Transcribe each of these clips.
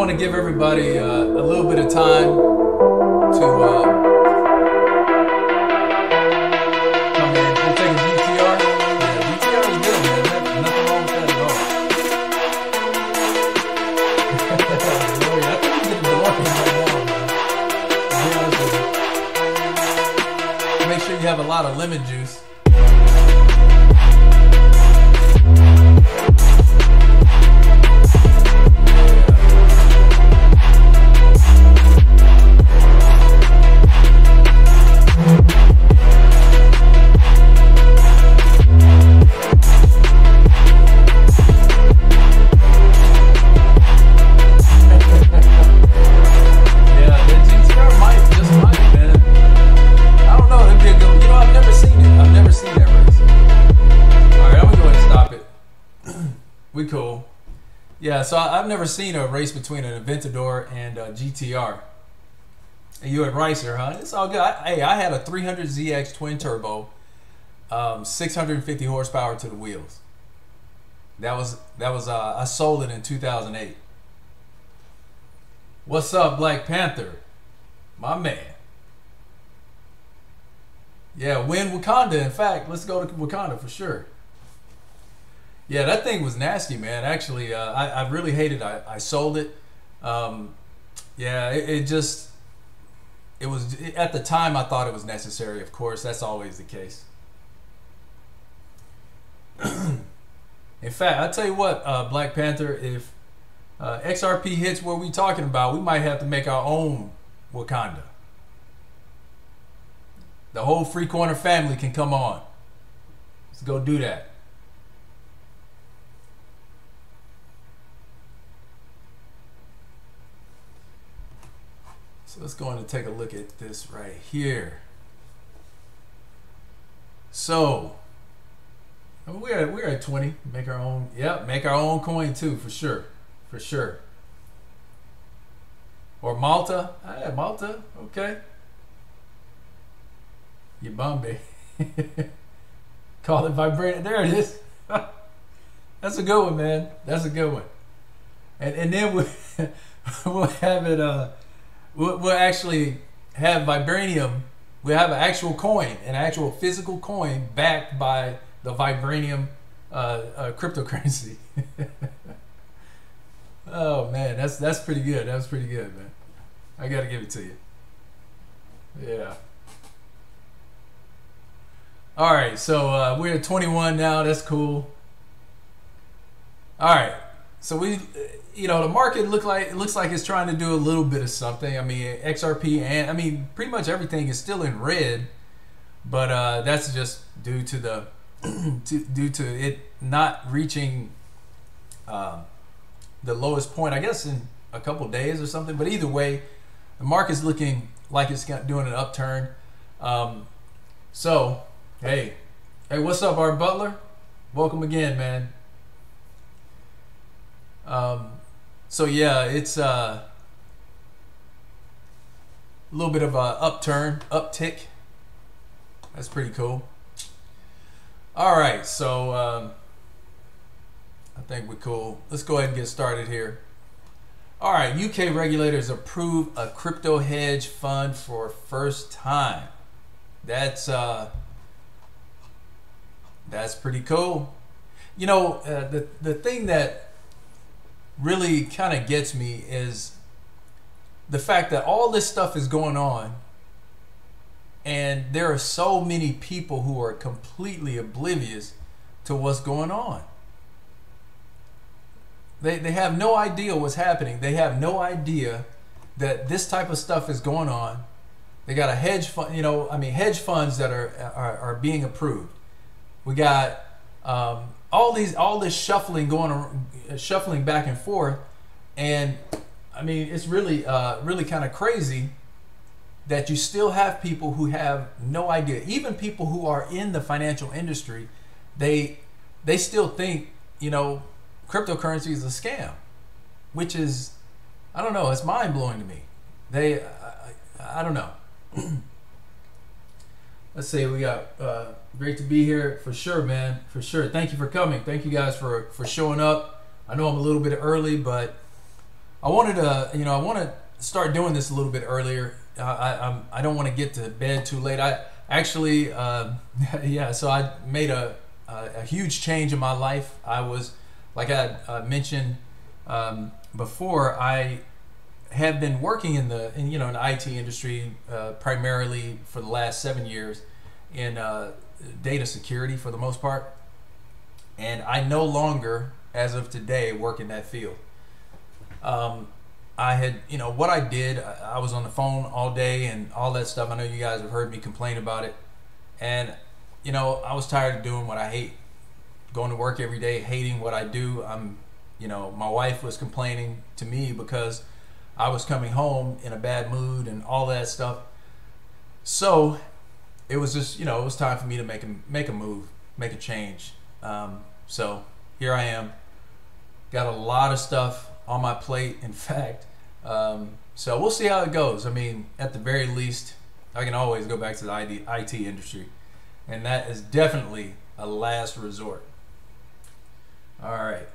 want to give everybody a little bit of time to come in. We'll take a GTR. Yeah, GTR is good, man. Nothing wrong with that at all. I think we get the DeLorean right now, man. Make sure you have a lot of lemon juice. We cool. Yeah, so I've never seen a race between an Aventador and a GTR. And you at Ricer, huh? It's all good. Hey, I had a 300ZX twin turbo, 650 horsepower to the wheels. That was I sold it in 2008. What's up, Black Panther? My man. Yeah, win Wakanda. In fact, let's go to Wakanda for sure. Yeah, that thing was nasty, man. Actually, I really hated it. I sold it. Yeah, it was, at the time I thought it was necessary. Of course, that's always the case. In fact, I'll tell you what, Black Panther, if XRP hits what we're talking about, we might have to make our own Wakanda. The whole Freecoiner family can come on. Let's go do that. So let's go on and take a look at this right here. So we're at 20. Make our own. Yep, make our own coin too, for sure, for sure. Or Malta. Yeah, Malta. Okay. Yabambe. Call it vibrating. There it is. That's a good one, man. That's a good one. And then we'll have it. We'll actually have vibranium. We'll have an actual coin, an actual physical coin backed by the vibranium cryptocurrency. Oh man, that's pretty good. That was pretty good, man. I gotta give it to you. Yeah. All right, so we're at 21 now. That's cool. All right, so we. You know, the market looks like it's trying to do a little bit of something. I mean, XRP and I mean, pretty much everything is still in red, but that's just due to the due to it not reaching the lowest point, I guess, in a couple days or something. But either way, the market's looking like it's doing an upturn. So, hey, what's up, Art Butler? Welcome again, man. So yeah, it's a little bit of a uptick. That's pretty cool. All right, so I think we're cool. Let's go ahead and get started here. All right, UK regulators approve a crypto hedge fund for first time. That's pretty cool. You know, the thing that really kind of gets me is the fact that all this stuff is going on and there are so many people who are completely oblivious to what's going on. They have no idea what's happening. They have no idea that this type of stuff is going on. They got a hedge fund, you know, I mean, hedge funds that are being approved. We got all this shuffling shuffling back and forth, and I mean, it's really really kind of crazy that you still have people who have no idea. Even people who are in the financial industry, they still think, you know, cryptocurrency is a scam, which is, I don't know, it's mind-blowing to me. I don't know. Let's see, we got great to be here for sure, man, for sure. Thank you for coming. Thank you guys for showing up. I know I'm a little bit early, but I wanted to, I want to start doing this a little bit earlier. I don't want to get to bed too late. I actually, yeah. So I made a huge change in my life. I was, like I mentioned before, I have been working in the in the IT industry primarily for the last 7 years in data security for the most part, and I no longer, as of today, work in that field. I had, what I did, I was on the phone all day and all that stuff. I know you guys have heard me complain about it. And, I was tired of doing what I hate. Going to work every day, hating what I do. My wife was complaining to me because I was coming home in a bad mood and all that stuff. So it was just, it was time for me to make a move, make a change. So here I am. Got a lot of stuff on my plate, in fact. So we'll see how it goes. I mean, at the very least, I can always go back to the IT industry, and that is definitely a last resort. All right.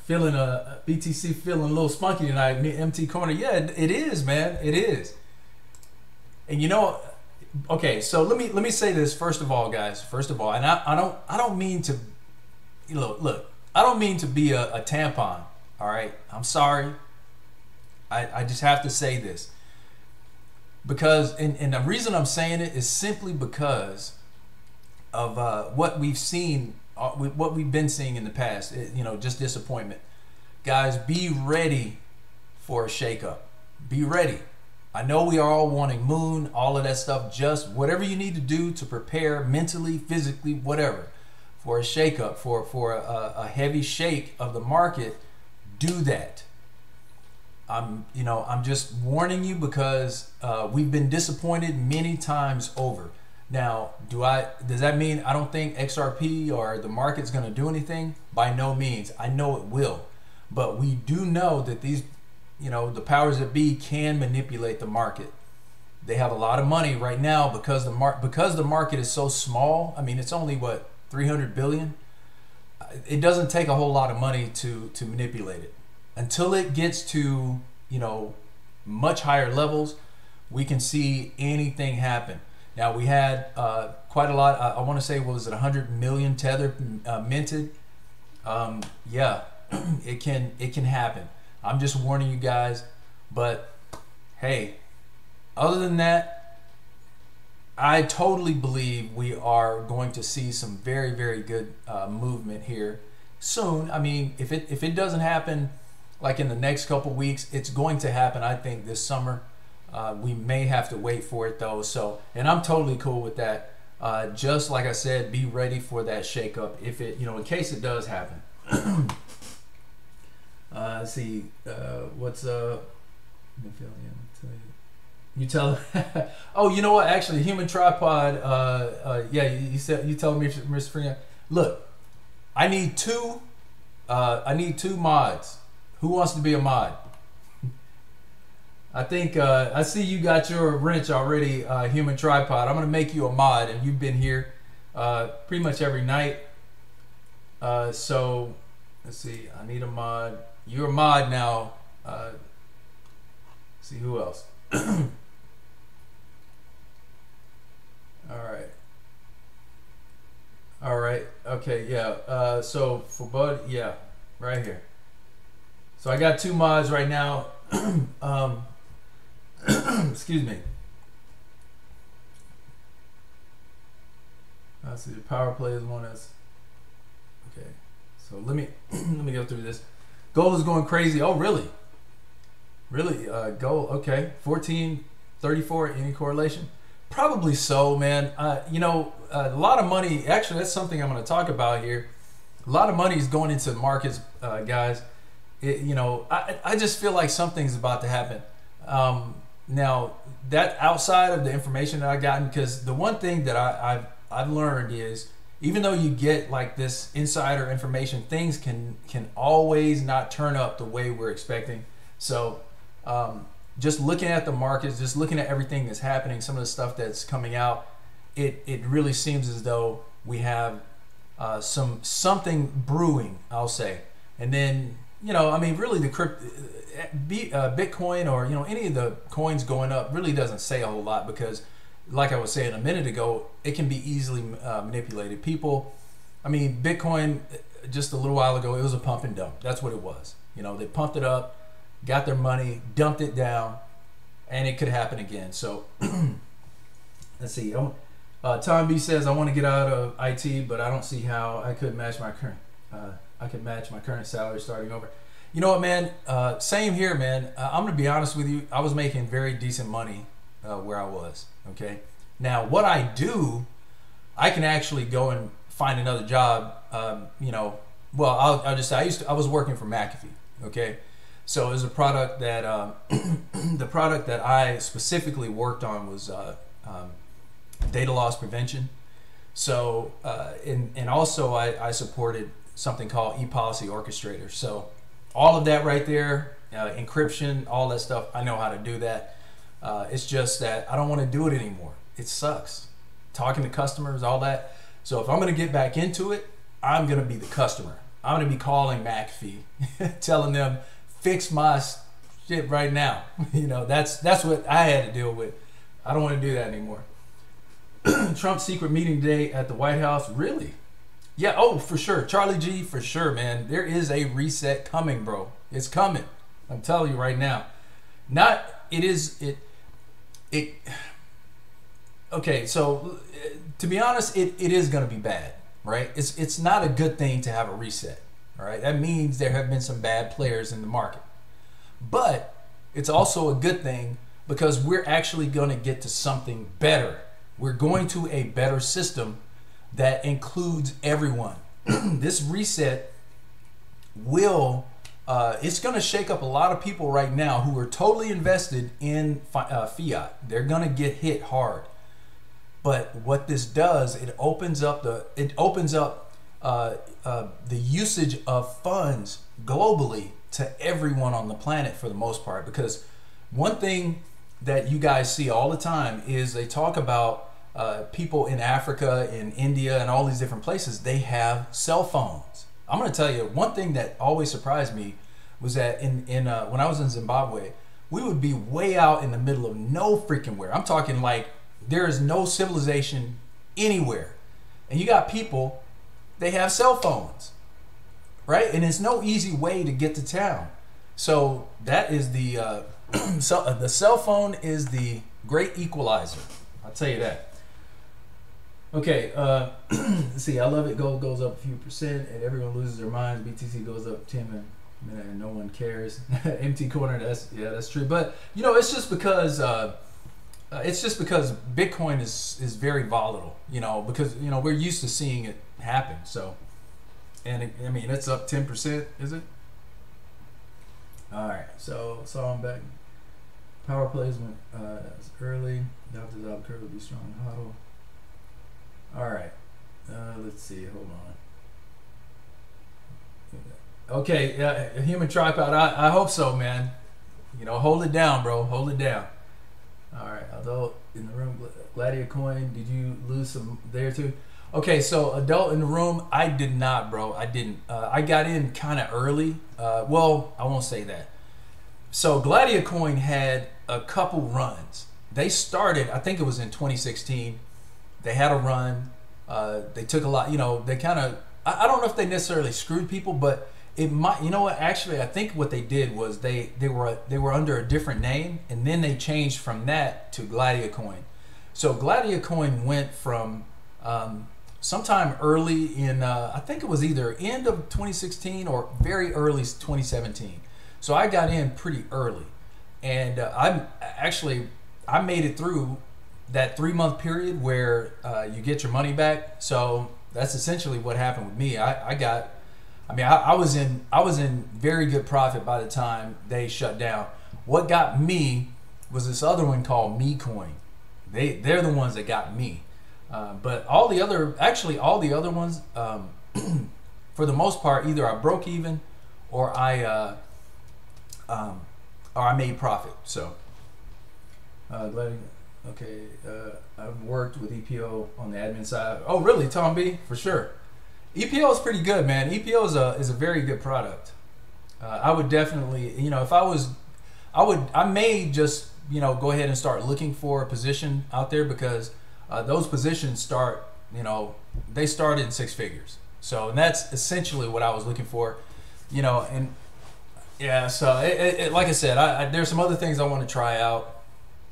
Feeling BTC feeling a little spunky tonight. MT corner. Yeah, it is, man. It is. And okay, so let me say this first of all, guys. First of all, and I don't mean to, look, I don't mean to be a tampon. All right, I'm sorry. I just have to say this because, and the reason I'm saying it is simply because of what we've seen, what we've been seeing in the past. Just disappointment. Guys, be ready for a shakeup. Be ready. I know we are all wanting moon, all of that stuff. Just whatever you need to do to prepare mentally, physically, whatever, for a shakeup, for a heavy shake of the market. Do that. I'm just warning you because we've been disappointed many times over. Now, does that mean I don't think XRP or the market's going to do anything? By no means. I know it will, but we do know that these, the powers that be can manipulate the market. They have a lot of money right now because the market is so small. I mean, it's only what, 300 billion. It doesn't take a whole lot of money to manipulate it. Until it gets to, much higher levels, we can see anything happen. Now, we had quite a lot. I want to say, what was it, 100 million Tether minted? Yeah, it can happen. I'm just warning you guys. But hey, other than that, I totally believe we are going to see some very, very good movement here soon. I mean, if it doesn't happen like in the next couple weeks, it's going to happen, I think, this summer. We may have to wait for it though. So, and I'm totally cool with that. Just like I said, be ready for that shakeup if it, in case it does happen. Let's see, what's you tell oh, you know what? Actually, Human Tripod. Yeah, you tell me, Mr. Freeman. Look, I need two mods. Who wants to be a mod? I think I see you got your wrench already, Human Tripod. I'm gonna make you a mod, and you've been here pretty much every night. So let's see. I need a mod. You're a mod now. See who else. All right. Okay. Yeah. So for Bud, yeah, right here. So I got two mods right now. Excuse me. I see the power play is one that's okay. So let me go through this. Gold is going crazy. Oh, really? Really? Gold. Okay. 1434. Any correlation? Probably so, man. A lot of money. Actually, that's something I'm going to talk about here. A lot of money is going into markets, guys. I just feel like something's about to happen. Now, that outside of the information that I've gotten, because the one thing that I've learned is, even though you get like this insider information, things can always not turn up the way we're expecting. So just looking at the markets, just looking at everything that's happening, some of the stuff that's coming out, it really seems as though we have something brewing, I'll say. And then you know, I mean, really the Bitcoin or, you know, any of the coins going up really doesn't say a whole lot because, like I was saying a minute ago, it can be easily manipulated. People, I mean, Bitcoin just a little while ago, it was a pump and dump. That's what it was. You know, they pumped it up, got their money, dumped it down, and it could happen again. So let's see. Tom B says, I want to get out of IT, but I don't see how I could match my current. I could match my current salary starting over. You know what, man? Same here, man. I'm gonna be honest with you. I was making very decent money where I was. Okay. Now, what I do, I can actually go and find another job. You know, well, I'll just say I was working for McAfee. Okay. So it was a product that the product that I specifically worked on was data loss prevention. So and also I supported something called ePolicy Orchestrator. So all of that right there, encryption, all that stuff, I know how to do that. It's just that I don't want to do it anymore. It sucks. Talking to customers, all that. So if I'm going to get back into it, I'm going to be the customer. I'm going to be calling McAfee, telling them, fix my shit right now. You know, that's what I had to deal with. I don't want to do that anymore. Trump's secret meeting today at the White House. Really? Yeah, oh, for sure. Charlie G, for sure, man. There is a reset coming, bro. It's coming. I'm telling you right now. Okay, so to be honest, it is going to be bad, right? It's not a good thing to have a reset, all right? That means there have been some bad players in the market. But it's also a good thing because we're actually going to get to something better. We're going to a better system that includes everyone. This reset will, it's going to shake up a lot of people right now who are totally invested in fiat. They're going to get hit hard. But what this does, it opens up the usage of funds globally to everyone on the planet for the most part. Because one thing that you guys see all the time is they talk about people in Africa, in India, and all these different places, they have cell phones. I'm going to tell you, one thing that always surprised me was that when I was in Zimbabwe, we would be way out in the middle of no freaking where. I'm talking like there is no civilization anywhere. And you got people, they have cell phones, right? And it's no easy way to get to town. So that is the cell phone is the great equalizer. I'll tell you that. Okay, let's see. I love it. Gold goes up a few percent, and everyone loses their minds. BTC goes up 10 minutes, and no one cares. Empty corner. That's true. But you know, it's just because Bitcoin is very volatile. You know, because you know we're used to seeing it happen. So, and I mean it's up 10%, is it? All right. So I'm back. Power plays went early. Dr. curve will be strong. Huddle. All right, let's see. Hold on. Okay, human tripod. I hope so, man. You know, hold it down, bro. Hold it down. All right. Adult in the room. Gladiator coin. Did you lose some there too? Okay, so adult in the room. I did not, bro. I didn't. I got in kind of early. Well, I won't say that. So Gladiator coin had a couple runs. They started. I think it was in 2016. They had a run. They took a lot, you know, they kind of, I don't know if they necessarily screwed people, but it might, you know what, actually, I think what they did was they were under a different name, and then they changed from that to Gladiator coin. So Gladiator coin went from sometime early in, I think it was either end of 2016 or very early 2017. So I got in pretty early, and I made it through that 3-month period where you get your money back. So that's essentially what happened with me. I was in very good profit by the time they shut down. What got me was this other one called Me Coin. They're the ones that got me. But all the other ones, for the most part, either I broke even or I made profit. So okay, I've worked with EPO on the admin side. Oh, really, Tom B? For sure. EPO is pretty good, man. EPO is a very good product. I would definitely, you know, if I was, I may just, you know, go ahead and start looking for a position out there, because those positions start, you know, they start in six figures. So, and that's essentially what I was looking for, you know, and yeah, so like I said, there's some other things I want to try out,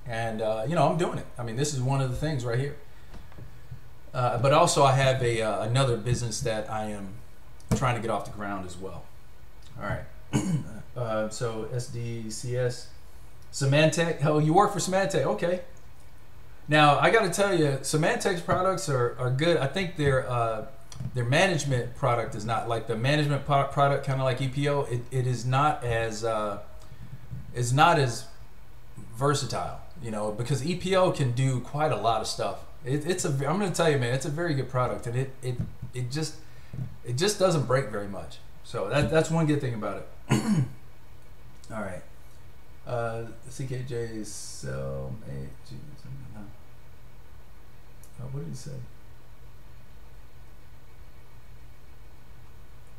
and you know, I'm doing it. I mean, this is one of the things right here. But also, I have another business that I am trying to get off the ground as well. All right. So SDCS, Symantec. Oh, you work for Symantec? Okay. Now I got to tell you, Symantec's products are good. I think their management product is not like the management product, kind of like EPO. It is not as versatile, you know, because EPO can do quite a lot of stuff. I'm going to tell you, man, it's a very good product, and it just doesn't break very much. So that's one good thing about it. All right. CKJ sell what did he say?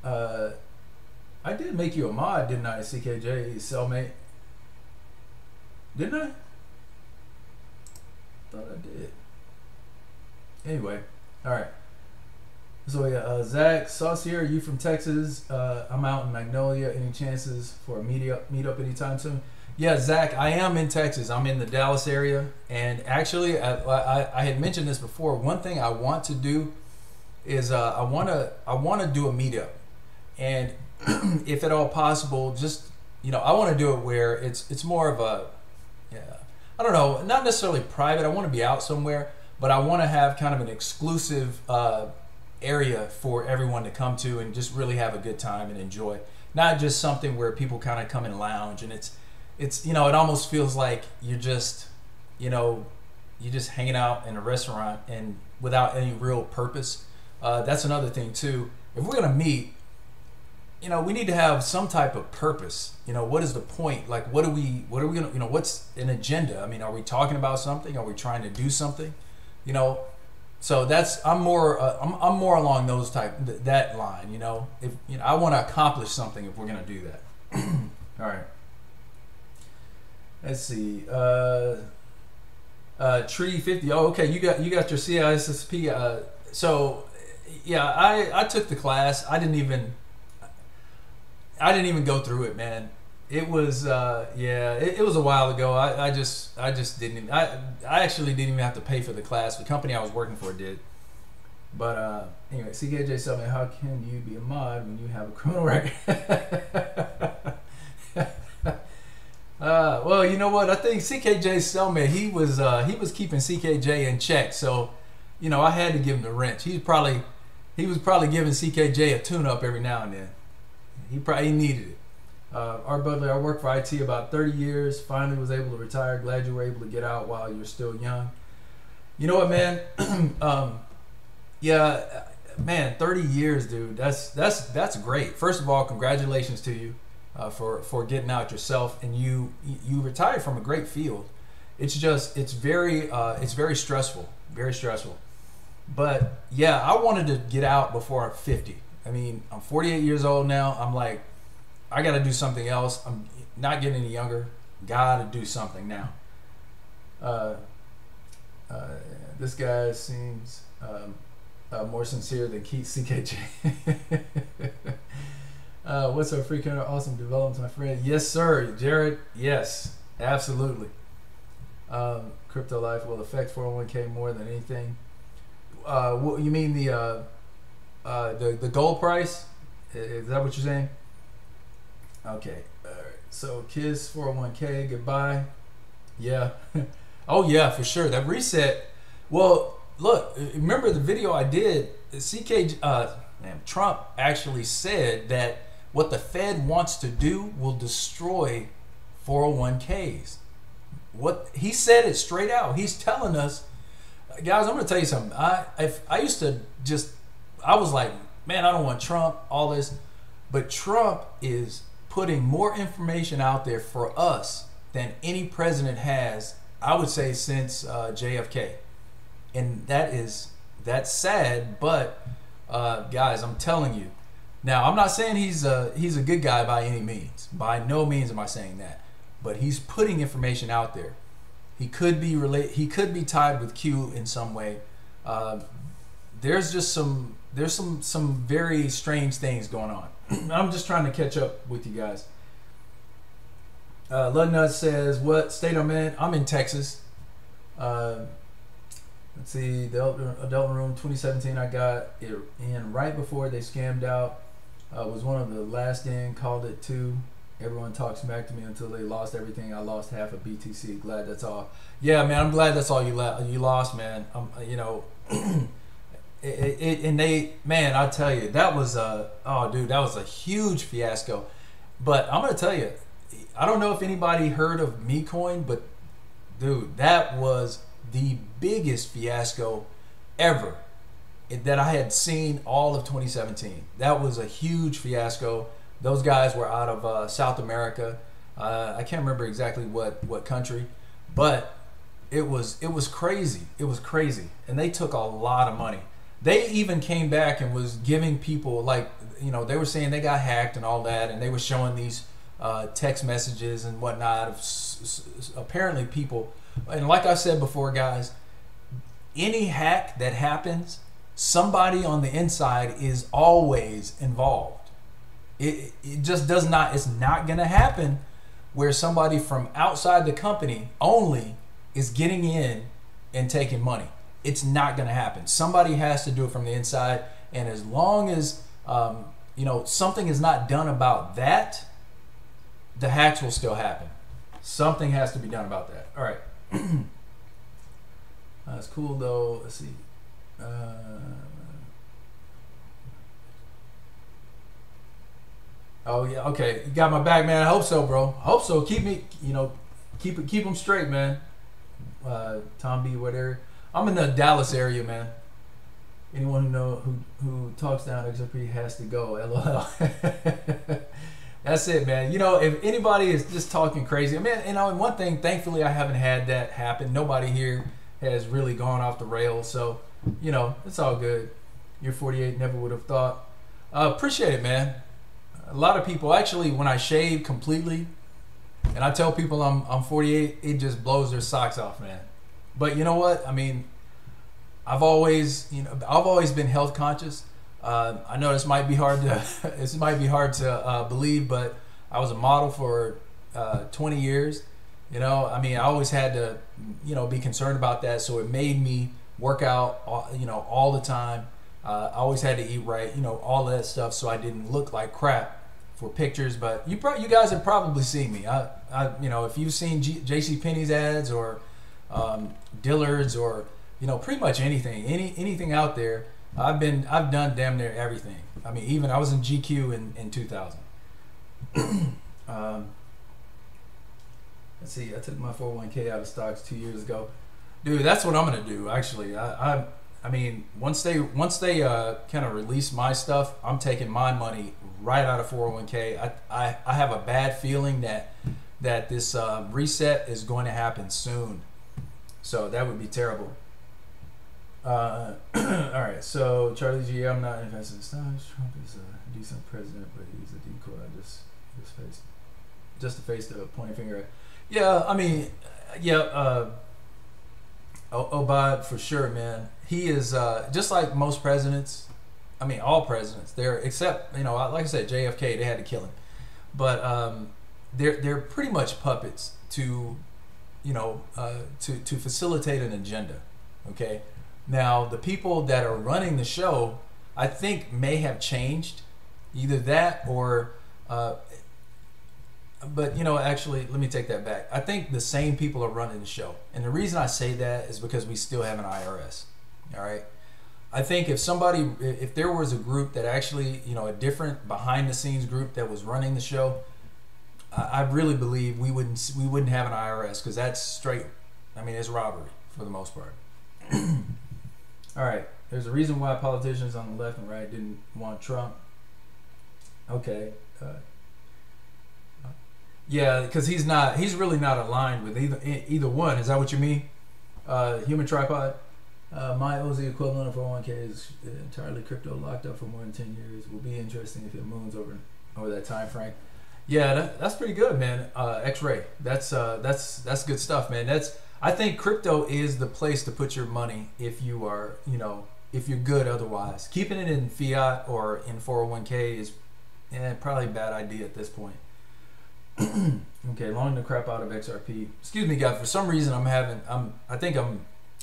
I did make you a mod, didn't I, CKJ cellmate? Didn't I? Thought I did. Anyway, all right. So yeah, Zach Saucier, you from Texas? I'm out in Magnolia. Any chances for a meetup anytime soon? Yeah, Zach, I am in Texas. I'm in the Dallas area, and actually, I had mentioned this before. One thing I want to do is I want to do a meetup, and if at all possible, just, you know, I want to do it where it's more of a, yeah, I don't know, not necessarily private. I want to be out somewhere, but I want to have kind of an exclusive area for everyone to come to and just really have a good time and enjoy. Not just something where people kind of come and lounge, and it's you know, it almost feels like you're just, you know, you're just hanging out in a restaurant and without any real purpose. That's another thing too. If we're gonna meet, you know, we need to have some type of purpose. You know, what is the point? Like, what are we gonna, you know, what's an agenda? I mean, are we talking about something? Are we trying to do something? You know, so I'm more along those that line. You know, if you know, I want to accomplish something if we're gonna do that. All right. Let's see. Tree 50. Oh, okay. You got your CISSP. So yeah, I took the class. I didn't even go through it, man. It was yeah, it was a while ago. I just didn't. I actually didn't even have to pay for the class. The company I was working for did. But anyway, CKJ Summit, how can you be a mod when you have a criminal record? Well, you know what? I think CKJ Cellmate, he was keeping CKJ in check. So, you know, I had to give him the wrench. He was probably giving CKJ a tune-up every now and then. He needed it. Art Butler, I worked for IT about 30 years. Finally was able to retire. Glad you were able to get out while you're still young. You know what, man? Yeah, man, 30 years, dude. That's great. First of all, congratulations to you. For getting out yourself, and you retired from a great field. It's very stressful, very stressful. But yeah, I wanted to get out before I'm 50. I mean, I'm 48 years old now. I'm like, I got to do something else. I'm not getting any younger. Got to do something now. This guy seems more sincere than Keith CKJ. What's our Freecoiner? Awesome developments, my friend. Yes, sir, Jared. Yes, absolutely. Crypto life will affect 401k more than anything. You mean the gold price? Is that what you're saying? Okay. All right. So Kiss 401k. Goodbye. Yeah. Oh yeah, for sure. That reset. Well, look. Remember the video I did? Trump actually said that what the Fed wants to do will destroy 401ks. What he said it straight out. He's telling us, guys, I'm going to tell you something. I was like, man, I don't want Trump, all this. But Trump is putting more information out there for us than any president has, I would say, since JFK. And that's sad, but guys, I'm telling you, Now, I'm not saying he's a good guy by any means. By no means am I saying that. But he's putting information out there. He could be He could be tied with Q in some way. There's just some very strange things going on. I'm just trying to catch up with you guys. Lugnut says, "What state I'm in? I'm in Texas." Let's see, the adult room 2017. I got it in right before they scammed out. Was one of the last in. Called it too. Everyone talks back to me until they lost everything. I lost half of BTC. Glad that's all. Yeah, man, I'm glad that's all you lost, man. You know, and they, man, I tell you, that was oh, dude, that was a huge fiasco. But I'm gonna tell you, I don't know if anybody heard of MeCoin, but dude, that was the biggest fiasco ever that I had seen all of 2017. That was a huge fiasco. Those guys were out of South America. I can't remember exactly what country, but it was crazy. It was crazy, and they took a lot of money. They even came back and was giving people, like, you know, they were saying they got hacked and all that, and they were showing these text messages and whatnot of apparently people. And like I said before, guys, any hack that happens, somebody on the inside is always involved. It just does not, it's not going to happen where somebody from outside the company only is getting in and taking money. It's not going to happen. Somebody has to do it from the inside. And as long as, you know, something is not done about that, the hacks will still happen. Something has to be done about that. All right. It's cool though. Let's see. Oh yeah, okay. You got my back, man. I hope so, bro. I hope so. Keep me, you know, keep them straight, man. Tom B, whatever. I'm in the Dallas area, man. Anyone who talks down XRP has to go. LOL. That's it, man. You know, if anybody is just talking crazy, I mean, you know, and one thing, thankfully, I haven't had that happen. Nobody here has really gone off the rails, so you know, it's all good. You're 48. Never would have thought. Appreciate it, man. A lot of people, actually, when I shave completely, and I tell people I'm 48, it just blows their socks off, man. But you know what? I mean, I've always been health conscious. I know this might be hard to believe, but I was a model for 20 years. You know, I mean, I always had to, you know, be concerned about that. So it made me work out, you know, all the time. I always had to eat right, you know, all of that stuff, so I didn't look like crap for pictures. But you guys have probably seen me. You know, if you've seen JCPenney's ads or Dillard's or, you know, pretty much anything out there, I've done damn near everything. I mean, even I was in GQ in 2000. Let's see, I took my 401k out of stocks 2 years ago. Dude, that's what I'm gonna do. Actually, I mean, once they kind of release my stuff, I'm taking my money right out of 401k. I have a bad feeling that this reset is going to happen soon, so that would be terrible. All right, so Charlie G, I'm not invested in stocks. Trump is a decent president, but he's a decoy. Just to face the pointing finger at. Yeah, I mean, yeah, Obama for sure, man. He is just like most presidents. I mean, all presidents. They're, except, you know, like I said, JFK. They had to kill him, but they're pretty much puppets to, you know, to facilitate an agenda. Okay. Now, the people that are running the show, I think, may have changed. Either that or, but, you know, actually, let me take that back. I think the same people are running the show. And the reason I say that is because we still have an IRS. All right. I think if there was a group that actually, you know, a different behind the scenes group that was running the show, I really believe we wouldn't have an IRS, because that's straight. I mean, it's robbery for the most part. All right, there's a reason why politicians on the left and right didn't want Trump. Okay, yeah, because he's really not aligned with either one. Is that what you mean? Human tripod. My OZ equivalent of 401k is entirely crypto, locked up for more than 10 years. Will be interesting if it moons over that time frame. Yeah, that's pretty good, man. X-ray. That's good stuff, man. I think crypto is the place to put your money if you are, if you're good otherwise. Keeping it in fiat or in 401k is probably a bad idea at this point. Okay, long the crap out of XRP. Excuse me, guys. For some reason,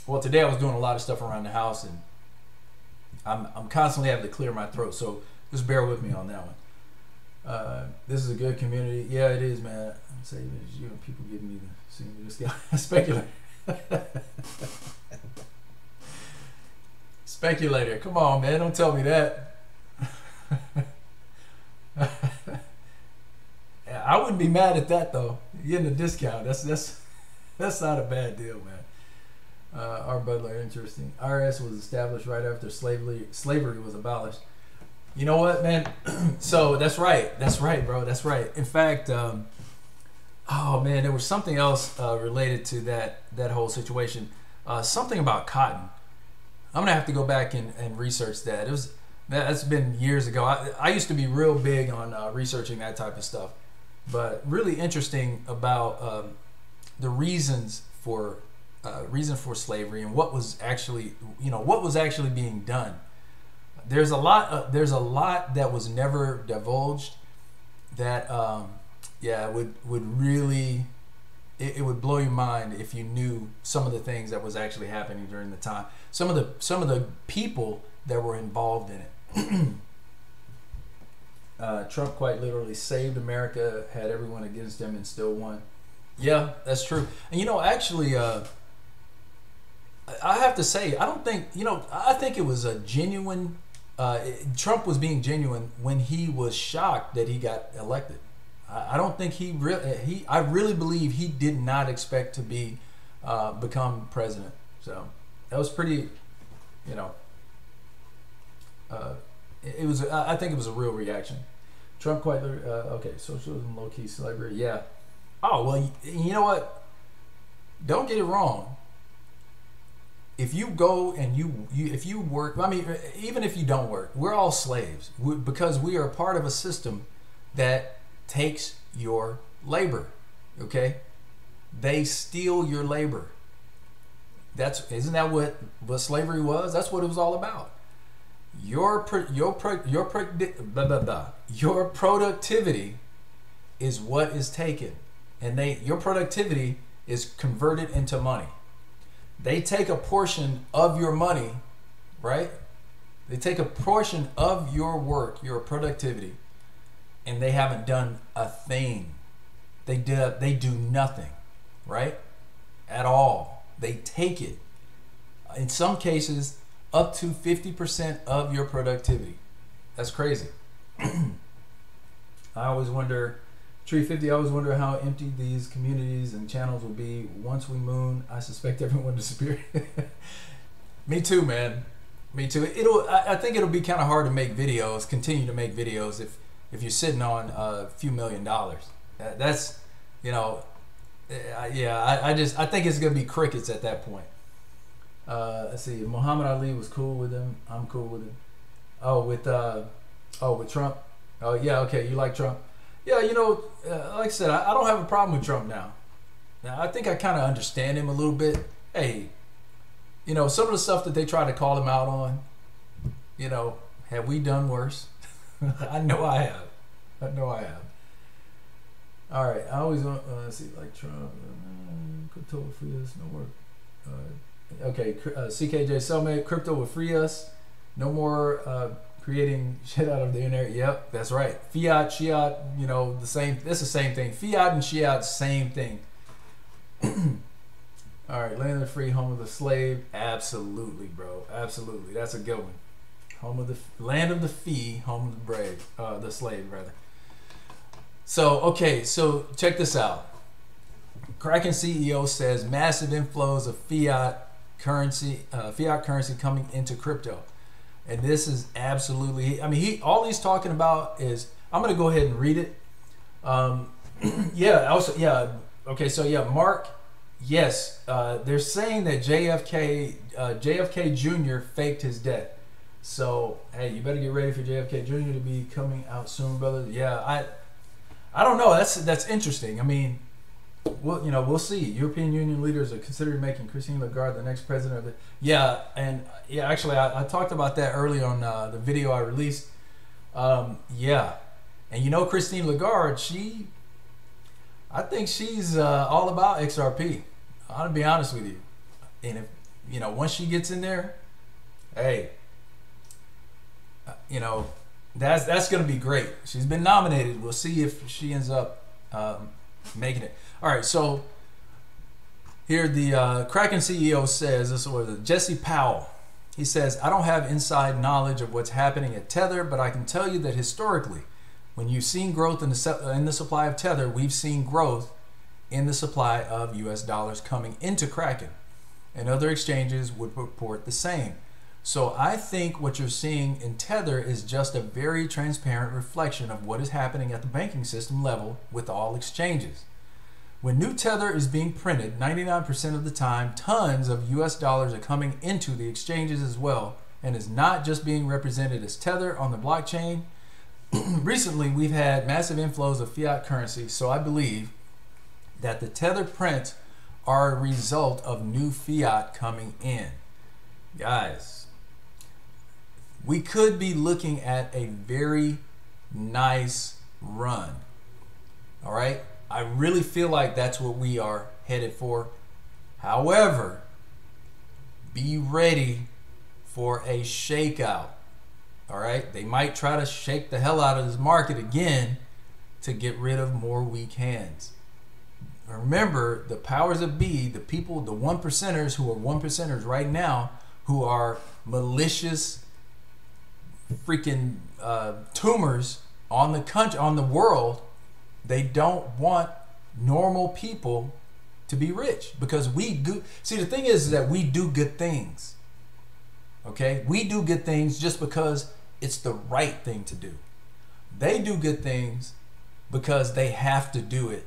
well, today I was doing a lot of stuff around the house, and I'm constantly having to clear my throat. So just bear with me on that one. This is a good community. Yeah, it is, man. I'm saying you and people giving me this guy speculator. Speculator. Come on, man. Don't tell me that. I wouldn't be mad at that though. You're getting a discount. That's not a bad deal, man. R. Butler, interesting. IRS was established right after slavery was abolished. You know what, man? So that's right. That's right, bro. That's right. In fact, oh man, there was something else related to that whole situation. Something about cotton. I'm gonna have to go back and research that. That's been years ago. I used to be real big on researching that type of stuff, but really interesting about the reasons for slavery and what was actually being done. There's a lot that was never divulged that would really it would blow your mind if you knew some of the things that was actually happening during the time. Some of the people that were involved in it. Trump quite literally saved America, had everyone against him, and still won. Yeah, that's true. And actually, I have to say, I think it was a genuine. Trump was being genuine when he was shocked that he got elected. I don't think I really believe he did not expect to become president. So that was pretty, it was. I think it was a real reaction. Trump quite okay. Socialism, low key slavery. Yeah. Oh well, you know what? Don't get it wrong. If you go and if you work, I mean, even if you don't work, we're all slaves because we are part of a system that takes your labor. Okay, they steal your labor. Isn't that what slavery was? That's what it was all about. Your productivity is what is taken, and your productivity is converted into money. They take a portion of your money, right? They take a portion of your work, your productivity, and they haven't done a thing. They do nothing, right? At all. They take it. In some cases, up to 50% of your productivity. That's crazy. I always wonder, Tree 50, I always wonder how empty these communities and channels will be once we moon. I suspect everyone will disappear. Me too, man. Me too. I think it'll be kind of hard to make videos, continue to make videos if you're sitting on a few $1 million. That's, I think it's gonna be crickets at that point. Let's see. Muhammad Ali was cool with him. I'm cool with him. With Trump. Oh yeah, okay. You like Trump? Yeah, like I said, I don't have a problem with Trump now. Now I think I kind of understand him a little bit. Hey, some of the stuff that they try to call him out on. Have we done worse? I know I have. All right. I always want. Let's see, like Trump. Crypto will free us. No work. Okay, CKJ Cellmate, crypto will free us. No more creating shit out of the internet. Yep, that's right. Fiat, Shiat, the same. It's the same thing. Fiat and Shiat, same thing. All right, land of the free, home of the slave. Absolutely, bro. Absolutely, that's a good one. Land of the fee, home of the brave, the slave rather. So okay, so check this out. Kraken CEO says massive inflows of fiat currency coming into crypto, and this is absolutely. I mean, all he's talking about is. I'm gonna go ahead and read it. Okay, so Mark Yes, they're saying that JFK Jr. faked his death. So hey, you better get ready for JFK Jr. to be coming out soon, brother. Yeah, I don't know. That's interesting. I mean, we'll see. European Union leaders are considering making Christine Lagarde the next president of the. Yeah, and yeah, actually, I talked about that earlier on the video I released. Yeah, and Christine Lagarde, I think she's all about XRP. I'll be honest with you. And if once she gets in there, hey, that's going to be great. She's been nominated. We'll see if she ends up making it. All right, so here the Kraken CEO says, this was Jesse Powell. He says, I don't have inside knowledge of what's happening at Tether, but I can tell you that historically, when you've seen growth in the supply of Tether, we've seen growth in the supply of US dollars coming into Kraken. And other exchanges would report the same. So I think what you're seeing in Tether is just a very transparent reflection of what is happening at the banking system level with all exchanges. When new Tether is being printed, 99% of the time, tons of US dollars are coming into the exchanges as well, and is not just being represented as Tether on the blockchain. Recently, we've had massive inflows of fiat currency, so I believe that the Tether prints are a result of new fiat coming in. Guys, we could be looking at a very nice run. All right? I really feel like that's what we are headed for. However, be ready for a shakeout. All right? They might try to shake the hell out of this market again to get rid of more weak hands. Remember, the powers that be, the people, the one percenters who are one percenters right now, who are malicious freaking tumors on the country, on the world, they don't want normal people to be rich, because we do. See, the thing is that we do good things. Okay? We do good things just because it's the right thing to do. They do good things because they have to do it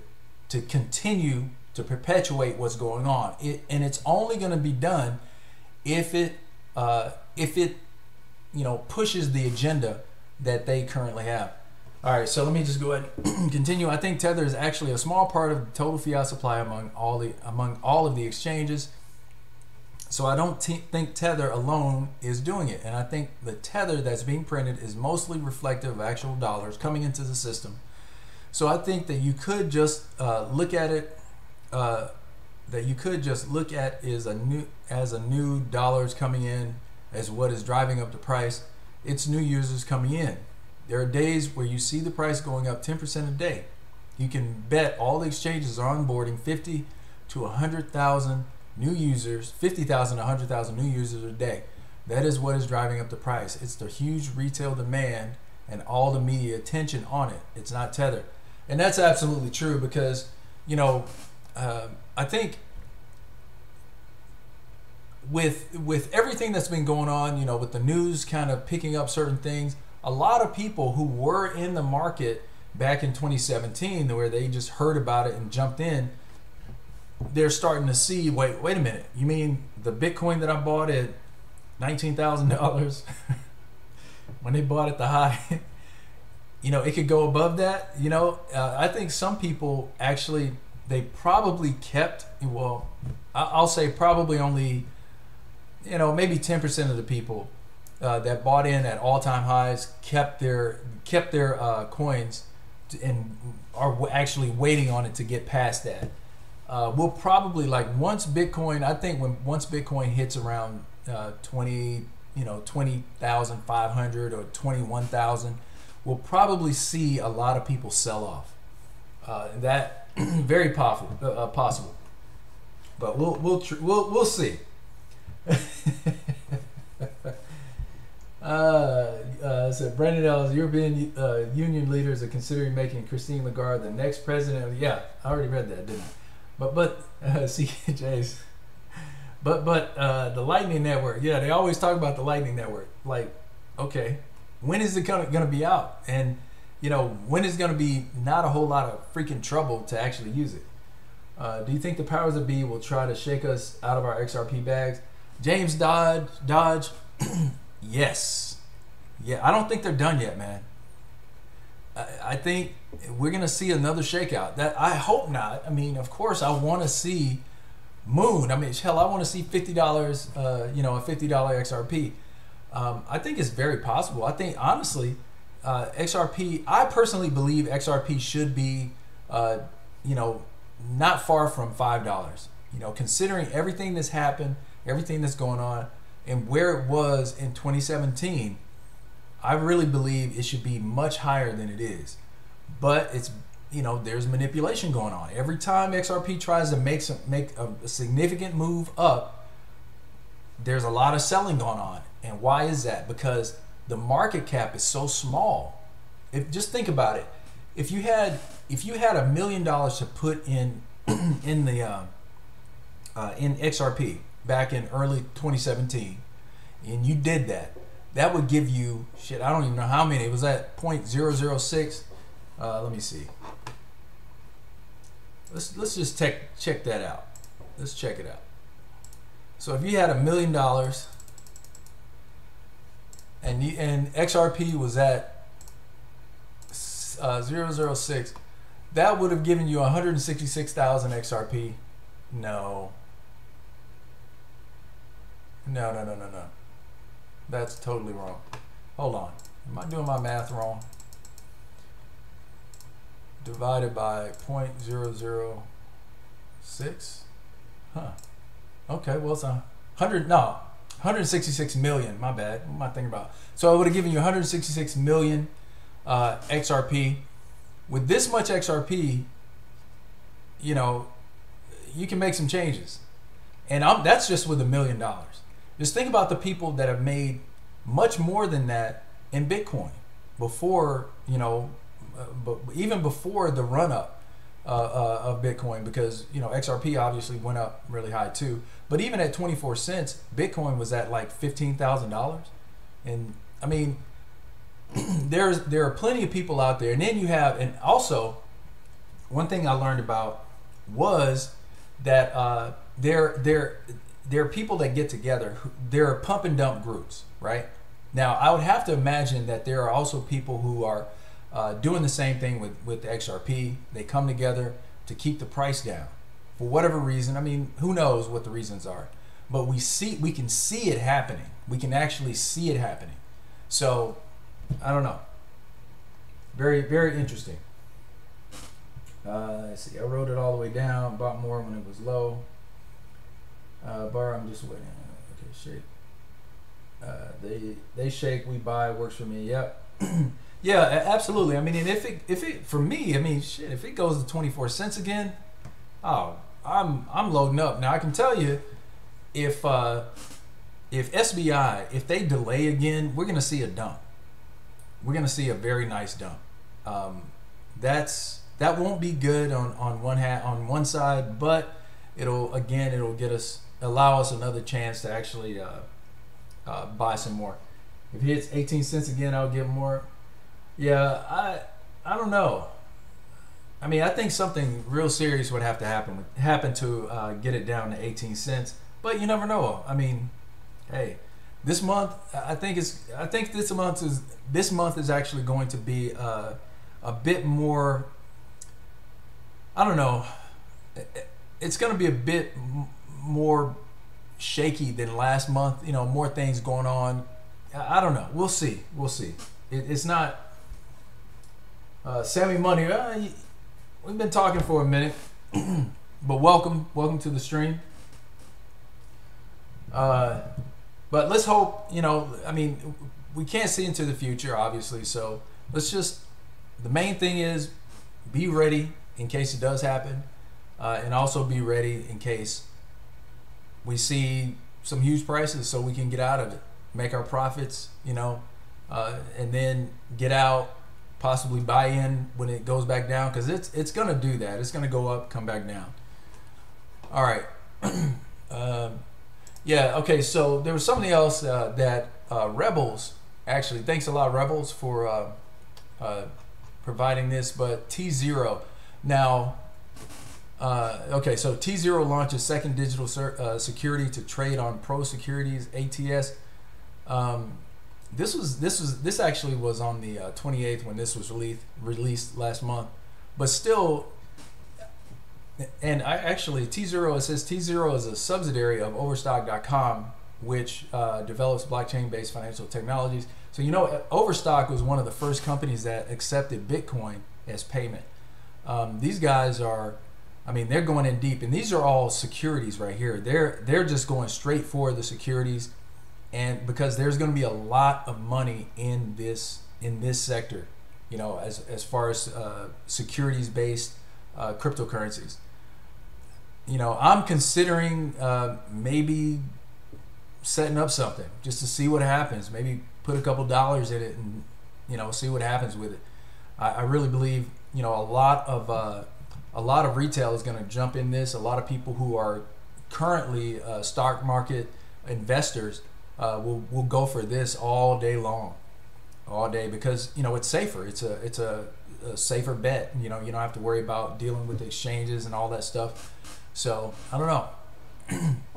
to continue to perpetuate what's going on. And it's only going to be done if it pushes the agenda that they currently have. All right, so let me just go ahead and continue. I think Tether is actually a small part of the total fiat supply among all of the exchanges. So I don't think Tether alone is doing it. And I think the Tether that's being printed is mostly reflective of actual dollars coming into the system. So I think that you could just look at it, as a new dollars coming in as what is driving up the price. It's new users coming in. There are days where you see the price going up 10% a day. You can bet all the exchanges are onboarding 50 to 100,000 new users, 50,000 to 100,000 new users a day. That is what is driving up the price. It's the huge retail demand and all the media attention on it. It's not Tether. And that's absolutely true, because, I think with everything that's been going on, with the news kind of picking up certain things, a lot of people who were in the market back in 2017, where they just heard about it and jumped in, they're starting to see, wait a minute, you mean the Bitcoin that I bought at $19,000 when they bought at the high, it could go above that. I think some people actually, they probably kept, I'll say probably only, maybe 10% of the people that bought in at all-time highs kept their coins and are actually waiting on it to get past that. We'll probably, once Bitcoin hits around 20,500 or 21,000, we'll probably see a lot of people sell off. That very possible, but we'll see. So Brandon Ellis, European Union leaders are considering making Christine Lagarde the next president. Yeah, I already read that, didn't I? But CJ's. But the Lightning Network. Yeah, they always talk about the Lightning Network. Okay, when is it going to be out? And when is going to be not a whole lot of freaking trouble to actually use it? Do you think the powers that be will try to shake us out of our XRP bags? James Dodge, yes. Yeah, I don't think they're done yet, man. I think we're gonna see another shakeout. That I hope not. I mean, of course, I want to see Moon. I mean, hell, I want to see $50. You know, a $50 XRP. I think it's very possible. I think honestly, XRP. I personally believe XRP should be, you know, not far from $5. You know, considering everything that's happened, everything that's going on, and where it was in 2017. I really believe it should be much higher than it is, but it's, you know, there's manipulation going on. Every time XRP tries to make a significant move up, there's a lot of selling going on. And why is that? Because the market cap is so small. Just think about it. If you had $1 million to put in in XRP back in early 2017, and you did that. That would give you, shit, I don't even know how many. It was at 0.006. Let me see. Let's just check that out. Let's check it out. So if you had $1 million and XRP was at 0.006, that would have given you 166,000 XRP. No. No. That's totally wrong. Hold on. Am I doing my math wrong? Divided by 0.006? Huh. Okay, well, it's 166 million. My bad. What am I thinking about? So I would have given you 166 million XRP. With this much XRP, you know, you can make some changes. And that's just with $1 million. Just think about the people that have made much more than that in Bitcoin before, you know, but even before the run up of Bitcoin, because, you know, XRP obviously went up really high too. But even at 24 cents, Bitcoin was at like $15,000. And I mean, there are plenty of people out there. And then you have, and also one thing I learned about was that there are people that get together. There are pump and dump groups, right? Now, I would have to imagine that there are also people who are doing the same thing with the XRP. They come together to keep the price down for whatever reason. I mean, who knows what the reasons are? But we can see it happening. We can actually see it happening. So, I don't know. Very, very interesting. Let's see. I wrote it all the way down. Bought more when it was low. Bar, I'm just waiting. Okay, shake. They shake, we buy. Works for me. Yep. Yeah, absolutely. I mean, and if it for me, I mean, shit, if it goes to 24 cents again, oh, I'm loading up. Now I can tell you, if SBI, if they delay again, we're gonna see a dump. We're gonna see a very nice dump. That won't be good on one side, but it'll allow us another chance to actually buy some more. If it hits 18 cents again, I'll get more. Yeah, I don't know. I mean, I think something real serious would have to happen to get it down to 18 cents. But you never know. I mean, hey, this month I think this month is actually going to be a bit more. I don't know. It's going to be a bit more shaky than last month. You know, more things going on. I don't know. We'll see. It's not Sammy Money. We've been talking for a minute, but welcome to the stream. But let's hope. You know, I mean, we can't see into the future, obviously. So let's just. The main thing is be ready in case it does happen, and also be ready in case we see some huge prices, so we can get out of it, make our profits, you know, and then get out, possibly buy in when it goes back down, because it's gonna do that. It's gonna go up, come back down. All right. Yeah. Okay. So there was something else that Rebels, actually, thanks a lot, Rebels, for providing this, but T0. Now, Okay, so T0 launches second digital security to trade on Pro Securities ATS. This actually was on the 28th when this was released last month, but still. And I actually T0, it says T0 is a subsidiary of Overstock.com, which develops blockchain-based financial technologies. So you know, Overstock was one of the first companies that accepted Bitcoin as payment. These guys are, I mean, they're going in deep, and these are all securities right here. They're just going straight for the securities, and because there's going to be a lot of money in this sector, you know, as far as securities-based cryptocurrencies. You know, I'm considering maybe setting up something just to see what happens. Maybe put a couple dollars in it and, you know, see what happens with it. I really believe, you know, a lot of retail is going to jump in this. A lot of people who are currently stock market investors will go for this all day long, because, you know, it's safer. It's a safer bet. You know, you don't have to worry about dealing with exchanges and all that stuff. So I don't know.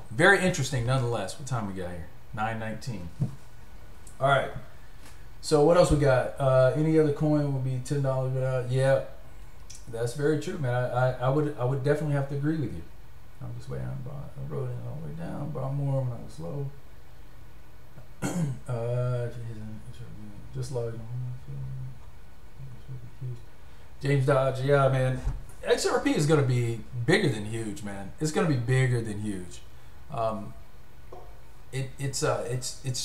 Very interesting nonetheless. What time we got here? 9:19. All right. So what else we got? Any other coin would be $10 without. Yeah, that's very true, man. I would definitely have to agree with you. I'm just waiting. I wrote it all the way down. Bought more when I was slow. Just like James Dodge. Yeah, man. XRP is going to be bigger than huge, man. It's going to be bigger than huge. It's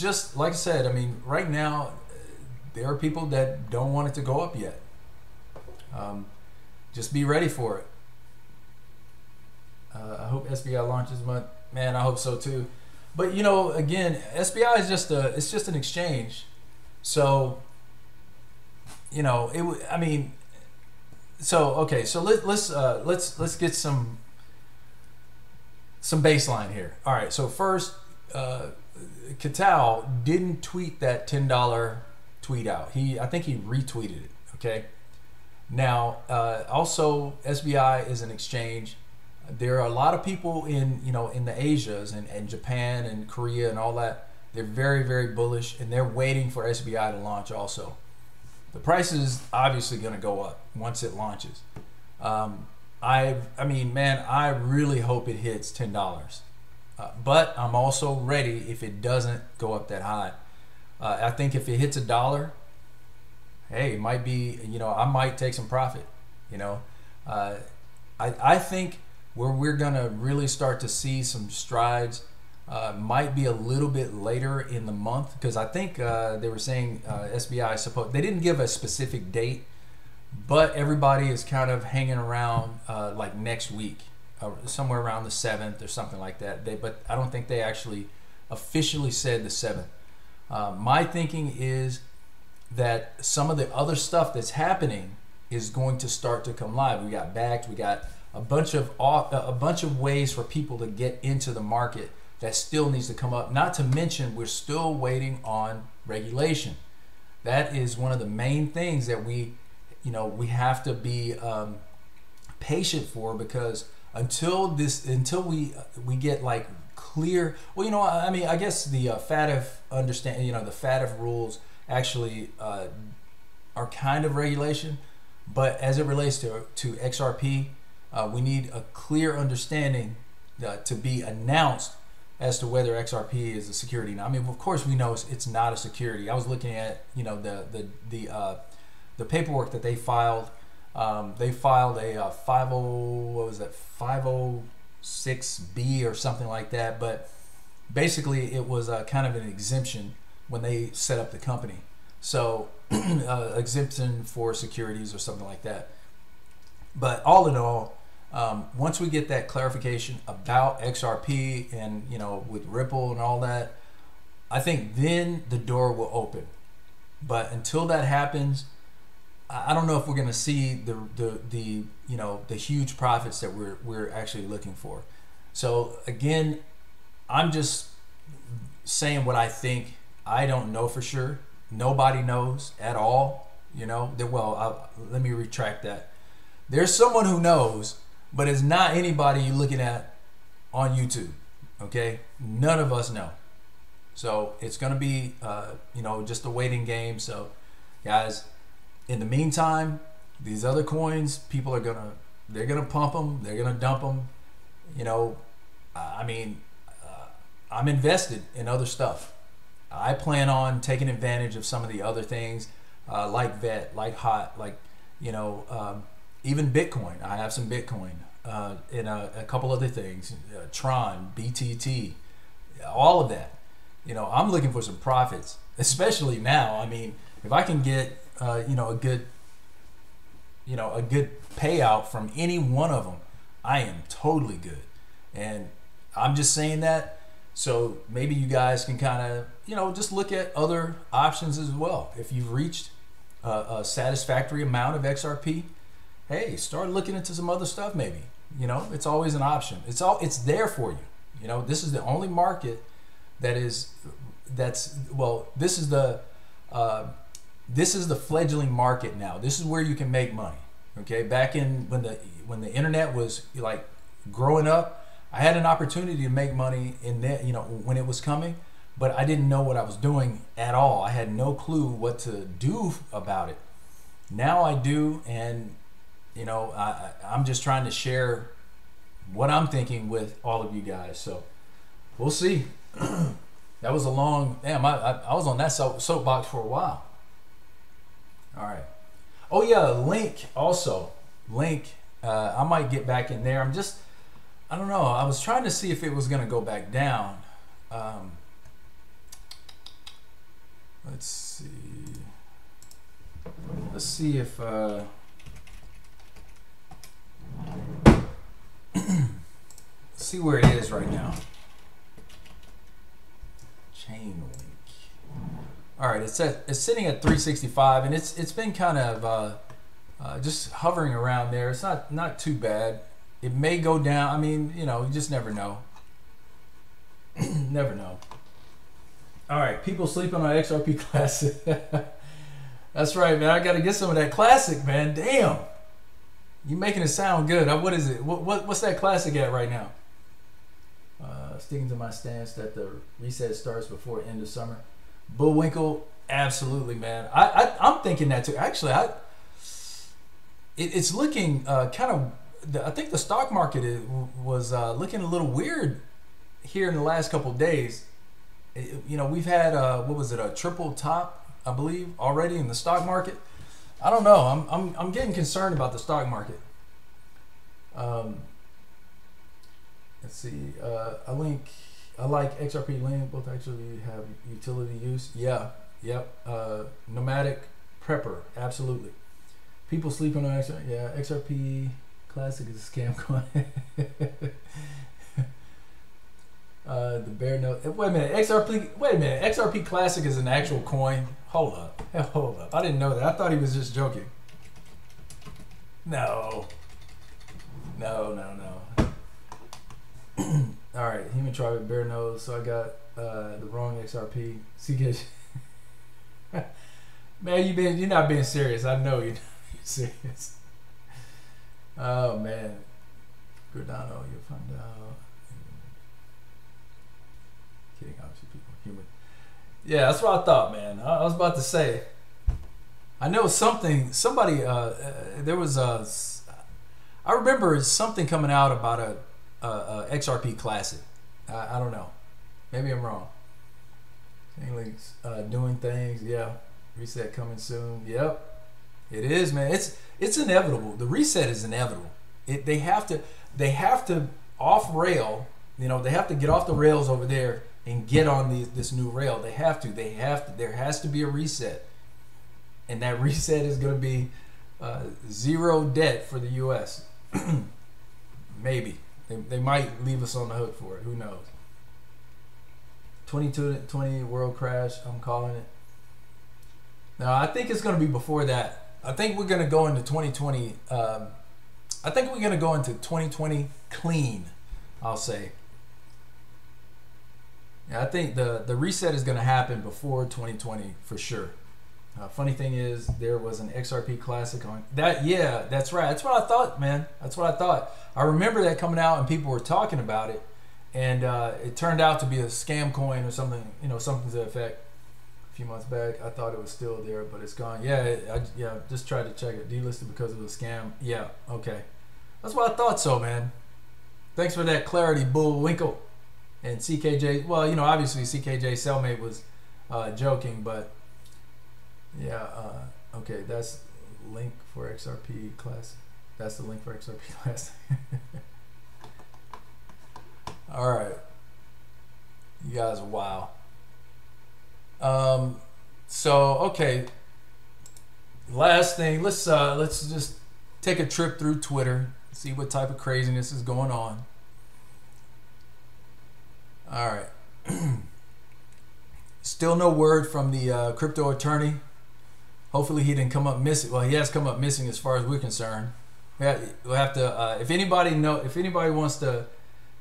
just like I said. I mean, right now there are people that don't want it to go up yet. Just be ready for it. I hope SBI launches month. Man, I hope so too. But you know, again, SBI is just an exchange. So, you know, I mean. So okay, so let's get some baseline here. All right, so first, Katal didn't tweet that $10 tweet out. I think he retweeted it. Okay. Now, also SBI is an exchange. There are a lot of people in the Asias and Japan and Korea and all that. They're very, very bullish, and they're waiting for SBI to launch also. The price is obviously going to go up once it launches. I mean, man, I really hope it hits $10. But I'm also ready if it doesn't go up that high. I think if it hits $1, hey, it might be, you know, I might take some profit. You know, I think where we're going to really start to see some strides might be a little bit later in the month, because I think they were saying SBI they didn't give a specific date, but everybody is kind of hanging around like next week, somewhere around the 7th or something like that. But I don't think they actually officially said the 7th. My thinking is that some of the other stuff that's happening is going to start to come live. We got backed. We got a bunch of ways for people to get into the market that still needs to come up. Not to mention, we're still waiting on regulation. That is one of the main things that we have to be patient for, because until we get like clear. Well, you know, I mean, I guess the the FATF rules actually are kind of regulation, but as it relates to XRP, we need a clear understanding to be announced as to whether XRP is a security. Now, I mean, of course, we know it's not a security. I was looking at, you know, the paperwork that they filed. They filed a 506B or something like that. But basically, it was kind of an exemption when they set up the company. So exemption for securities or something like that. But all in all, once we get that clarification about XRP and, you know, with Ripple and all that, I think then the door will open. But until that happens, I don't know if we're going to see the huge profits that we're actually looking for. So again, I'm just saying what I think. I don't know for sure. Nobody knows at all. You know, let me retract that. There's someone who knows, but it's not anybody you're looking at on YouTube. Okay, none of us know. So it's gonna be, you know, just a waiting game. So, guys, in the meantime, these other coins, people are they're gonna pump them, they're gonna dump them. You know, I mean, I'm invested in other stuff. I plan on taking advantage of some of the other things, like VET, like HOT, like, you know, even Bitcoin. I have some Bitcoin, and a couple other things, Tron, BTT, all of that. You know, I'm looking for some profits, especially now. I mean, if I can get, you know, a good payout from any one of them, I am totally good. And I'm just saying that so maybe you guys can kind of, you know, just look at other options as well. If you've reached a satisfactory amount of XRP, hey, start looking into some other stuff maybe. You know, it's always an option. It's there for you. You know, this is the only market this is the fledgling market now. This is where you can make money. Okay, back in when the internet was like growing up, I had an opportunity to make money in that, you know, when it was coming, but I didn't know what I was doing at all. I had no clue what to do about it. Now I do, and you know, I'm just trying to share what I'm thinking with all of you guys. So we'll see. That was a long, damn, I was on that soapbox for a while. All right. Oh yeah, Link also. Link, I might get back in there. I don't know. I was trying to see if it was going to go back down. Let's see. Let's see if... see where it is right now. Chain Link. All right, it's sitting at 365, and it's been kind of just hovering around there. It's not too bad. It may go down. I mean, you know, you just never know. Never know. All right, people sleeping on XRP Classic. That's right, man. I got to get some of that Classic, man. Damn, you making it sound good. What is it? What's that Classic at right now? Sticking to my stance that the reset starts before end of summer. Bullwinkle, absolutely, man. I'm thinking that too. Actually, it's looking kind of. I think the stock market was looking a little weird here in the last couple of days. You know, we've had what was it, a triple top, I believe, already in the stock market. I don't know. I'm getting concerned about the stock market. Let's see. I like XRP Link. Both actually have utility use. Yeah. Yep. Nomadic prepper. Absolutely. People sleeping on XRP. Yeah. XRP Classic is a scam coin. The bear note. Wait a minute. XRP Classic is an actual coin. Hold up. I didn't know that. I thought he was just joking. No. All right, human tribe with bear nose. So I got the wrong XRP. CK. Man, you're not being serious. I know you're not being serious. Oh man, Gordano, you'll find out. Kidding, obviously, people are human. Yeah, that's what I thought, man. I was about to say. I know something. Somebody. There was a. I remember something coming out about a XRP Classic. I don't know. Maybe I'm wrong. Links, doing things. Yeah. Reset coming soon. Yep. It is, man. It's inevitable. The reset is inevitable. They have to off rail. You know, they have to get off the rails over there and get on this new rail. They have to. There has to be a reset, and that reset is going to be zero debt for the U.S. Maybe they might leave us on the hook for it. Who knows? 2020 world crash. I'm calling it. No, I think it's going to be before that. I think we're going to go into 2020. I think we're going to go into 2020 clean, I'll say. Yeah, I think the reset is going to happen before 2020 for sure. Funny thing is, there was an XRP Classic on that. Yeah, that's right. That's what I thought, man. That's what I thought. I remember that coming out and people were talking about it, and it turned out to be a scam coin or something. You know, something to that effect. A few months back, I thought it was still there, but it's gone. Yeah, yeah. Just tried to check it. Delisted because of a scam. Yeah. Okay. That's what I thought. So, man. Thanks for that clarity, Bullwinkle. And CKJ. Well, you know, obviously CKJ Cellmate was joking, but. Yeah, okay, that's link for XRP class. That's the link for XRP class. All right. You guys, wow. So, okay. Last thing, let's just take a trip through Twitter, see what type of craziness is going on. All right. Still no word from the crypto attorney. Hopefully he didn't come up missing. Well, he has come up missing as far as we're concerned. We'll have to. If anybody wants to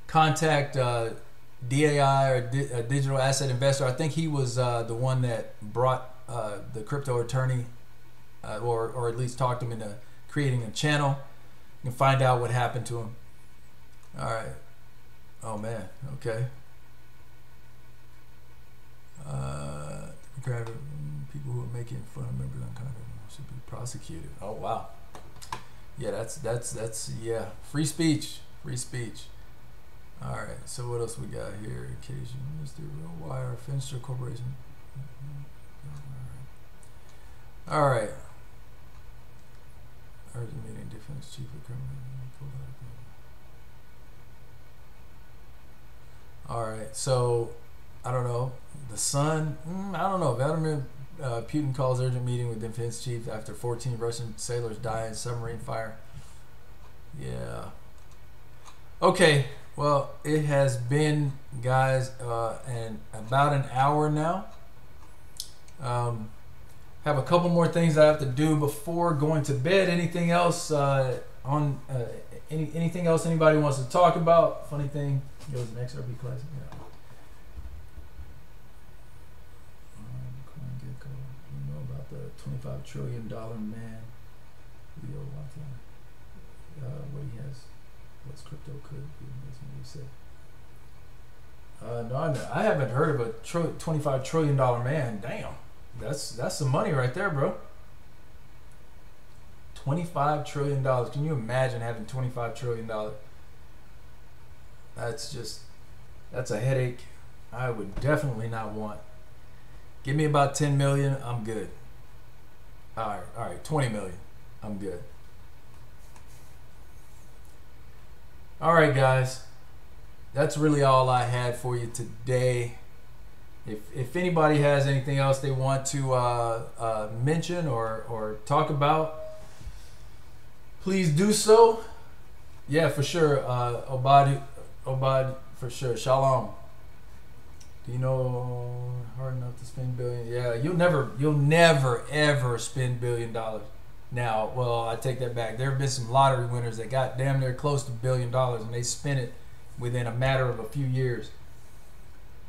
contact DAI or a digital asset investor, I think he was the one that brought the crypto attorney, or at least talked him into creating a channel. You can find out what happened to him. All right. Oh man. Okay. People who are making fun of members on content should be prosecuted. Oh wow. Yeah, that's yeah. Free speech. Free speech. All right. So what else we got here? Occasion, Mr. Real Wire, Finster Corporation. All right. Urgent meeting, defense chief of criminal. All right. So I don't know. The Sun. I don't know. Vladimir Putin calls urgent meeting with defense chief after 14 Russian sailors die in submarine fire. Yeah. Okay. Well, it has been, guys, and about an hour now. Have a couple more things I have to do before going to bed. Anything else anything else anybody wants to talk about? Funny thing, it was an XRP classic. Yeah. You know about the $25 trillion man, Leo what he has, what's crypto could be amazing. What he said. No, I haven't heard of a $25 trillion man. Damn, that's some money right there, bro. $25 trillion. Can you imagine having $25 trillion? That's a headache I would definitely not want. Give me about 10 million, I'm good. All right, 20 million, I'm good. All right, guys, that's really all I had for you today. If anybody has anything else they want to mention or talk about, please do so. Yeah, for sure. Obad, for sure. Shalom. Do you know hard enough to spend billion? Yeah, you'll never ever spend $1 billion. Now, well, I take that back. There have been some lottery winners that got damn near close to $1 billion, and they spent it within a matter of a few years.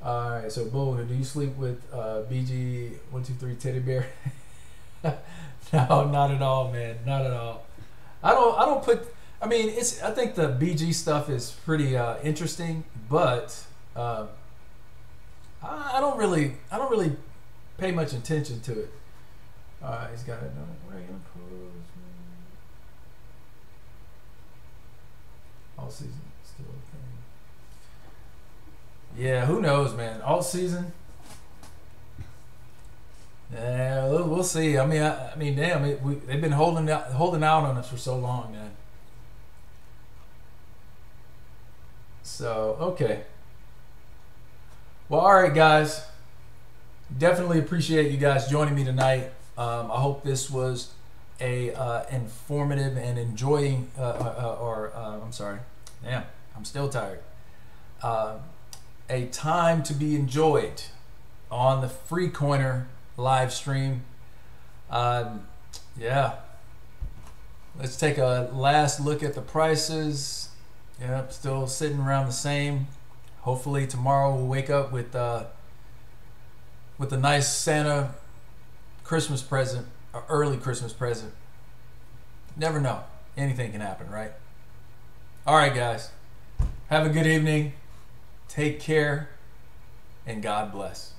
All right, so Bull, do you sleep with BG123 Teddy Bear? No, not at all, man. Not at all. I don't put. I mean, I think the BG stuff is pretty interesting, but. I don't really pay much attention to it. He's got it. All season still a thing. Yeah, who knows, man? All season. Yeah, we'll see. I mean, damn, they've been holding out on us for so long, man. So okay. Well, all right, guys. Definitely appreciate you guys joining me tonight. I hope this was a informative and enjoying, I'm sorry. Damn, I'm still tired. A time to be enjoyed on the Freecoiner live stream. Yeah. Let's take a last look at the prices. Yep, still sitting around the same. Hopefully tomorrow we'll wake up with a nice Santa Christmas present, or early Christmas present. Never know. Anything can happen, right? All right, guys. Have a good evening. Take care, and God bless.